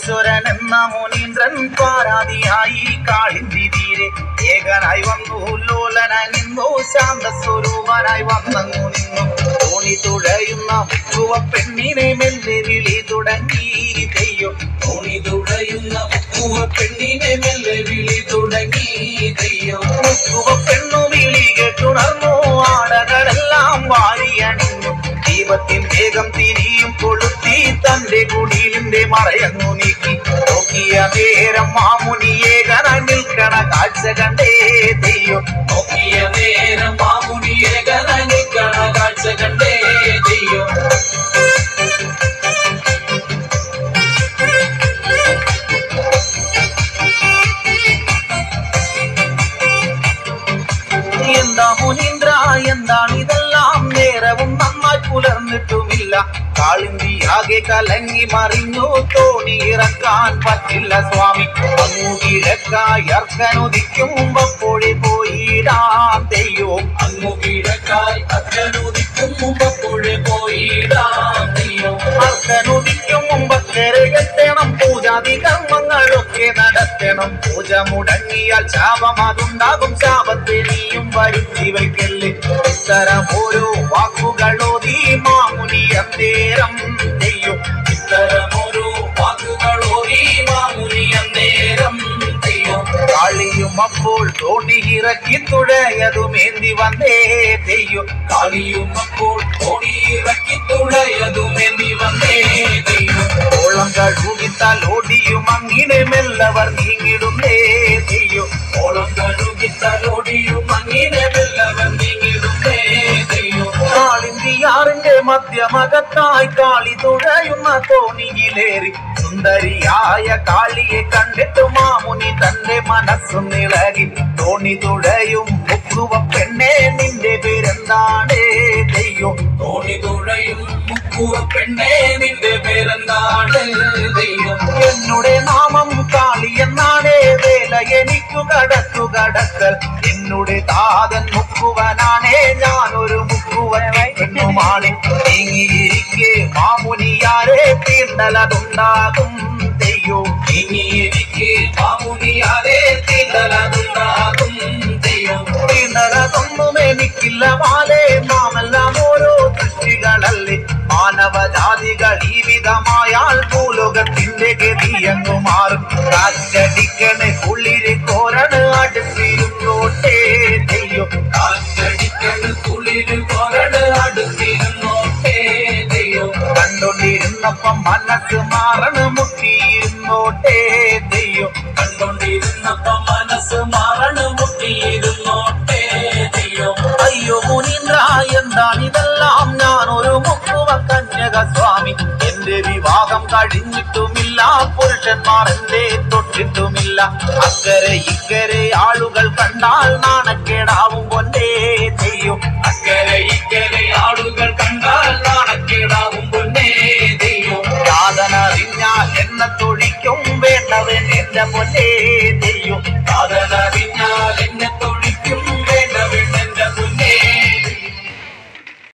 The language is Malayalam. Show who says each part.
Speaker 1: പരമേശ്വരൻ എന്ന മുനീന്ദ്രൻ പാരാതിയായി കാളിന്തി തീരെ ഏകനായി വന്നു ലോലനായി നിന്നു ശാന്തസ്വരൂപനായി വന്നങ്ങു നിന്നു തോണി തുഴയുന്ന മുക്കുവ പെണ്ണിനെ മെല്ലെ വിളി തുടങ്ങി തെയ്യം തോണി തുഴയുന്ന മുക്കുവ പെണ്ണിനെ മെല്ലെ വിളി തുടങ്ങി തെയ്യം മുക്കുവ പെണ്ണു വിളി കേട്ടുണർന്നു ആടകളെല്ലാം വാരിയണിഞ്ഞു ദീപത്തിൻ വേഗം തിരിയും കൊളുത്തി തന്റെ കുടിലിന്റെ മറയങ്ങു നീക്കി നോക്കിയ നേരം മാമുനി ഏകനായി നിൽക്കണ കാഴ്ച കണ്ടേ തെയ്യം നോക്കിയ നേരം മാമുനി ഏകനായി നിൽക്കണ കാഴ്ച കണ്ടേ തെയ്യം എന്താ മുനീന്ദ്ര എന്താണിതെല്ലാം നേരവും നന്നായി പുലർന്നിട്ടുമില്ല കാളിന്തി ആകെ കലങ്ങി മറിഞ്ഞു തോണി ഇറക്കാൻ പറ്റില്ല സ്വാമി അങ്ങു കിഴക്കായി അർക്കനുദിക്കും മുമ്പപ്പോഴെ പോയിടാം തെയ്യോ അങ്ങു കിഴക്കായി അർക്കനുദിക്കും മുമ്പപ്പോഴെ പോയിടാം തെയ്യോ അർക്കനുദിക്കും മുമ്പക്കരെ കെട്ടണം പൂജാതി കർമ്മങ്ങളൊക്കെ നടത്തണം പൂജ മുടങ്ങിയാൽ ശാപം അതുണ്ടാകും ശാപത്തെ നീയും വരുത്തി വയ്ക്കല്ലേ ഇത്തരം ഓരോ വാക്കുകളോതി മാമുനി അന്നേരം തെയ്യും ഇത്തരം ഓരോ വാക്കുകളോതി മാമുനി അന്നേരം തെയ്യും കാളിയും അപ്പോൾ തോണി ഇറക്കി തുഴയതുമേന്തി വന്നേ തെയ്യും കാളിയും അപ്പോൾ തോണി ഇറക്കി തുഴയതുമേന്തി വന്നേ തെയ്യും ഓളം കഴുകിത്താൽ ഓടിയും അങ്ങിനെ മെല്ലവർ നീങ്ങിടുന്നേ തെയ്യും ഓളം കഴുകിത്താൽ ഓടിയും അങ്ങിനെ മെല്ലവർ നീങ്ങിടുന്നേ തെയ്യും കാളിന്തിയാറിന്റെ മധ്യമകത്തായി കാളി തുഴയുന്ന തോണിയിലേറി സുന്ദരിയായ കാളിയെ കണ്ടിട്ട് മാമുനി തന്റെ മനസ്സു നിളകി തോണി തുഴയും മുക്കുവ പെണ്ണെ നിന്റെ പേരെന്താണ് തെയ്യോ തോണി തുഴയും മുക്കുവ പെണ്ണെ നിന്റെ പേരെന്താണ് തെയ്യോ എന്നുടെ നാമം കാളി എന്നാണ് വേല എനിക്കു കടക്കൽ എന്നുടെ താതൻ മുക്കുവനാണേ ഞാനൊരു മുക്കുവനുമാണ് നീങ്ങിയിരിക്കെ മാമുനിയാരെ തീണ്ടലതുണ്ടാകും തെയ്യോ നീങ്ങിയിരിക്കെ മാമുനിയാരെ തീണ്ടലതുണ്ടാകും തെയ്യോ തീണ്ടലതൊന്നും എനിക്കില്ല മാലേ നാമെല്ലാം ഓരോ സൃഷ്ടികളല്ലേ മാനവജാതികൾ ഈ വിധമായാൽ ഭൂലോകത്തിന്റെ ഗതിയങ്ങു മാറും കാറ്റടിക്കണ് കുളിര് കോരണ അടുത്തിരുന്നോട്ടേ തെയ്യോ കാറ്റടിക്കണ് കുളിര് കോരണ അടുത്തിരുന്നോട്ടേ തെയ്യോ കണ്ടോണ്ടിരുന്നപ്പം മനസ്സ് മാറണ് മുട്ടിയിരുന്നോട്ടേ തെയ്യോ കണ്ടോണ്ടിരുന്നപ്പം മനസ്സ് മാറണ് മുട്ടിയിരുന്നോട്ടേ തെയ്യോ അയ്യോ മുനീന്ദ്ര എന്താണിതെല്ലാം ഞാനൊരു മുക്കുവ കന്യക സ്വാമി എന്റെ വിവാഹം കഴിഞ്ഞിട്ടുമില്ല പുരുഷന്മാർ എന്റെ തൊട്ടിട്ടുമില്ല അക്കരെ ഇക്കരെ ആളുകൾ കണ്ടാൽ നാണക്കേടാവും പൊന്നേ തെയ്യോ അക്കരെ ഇക്കരെ ആളുകൾ കണ്ടാൽ നാണക്കേടാവും പൊന്നേ തെയ്യോ യാതനറിഞ്ഞാൽ എന്നെ തൊഴിക്കും വേണ്ടവൻ എന്റെ പൊന്നേ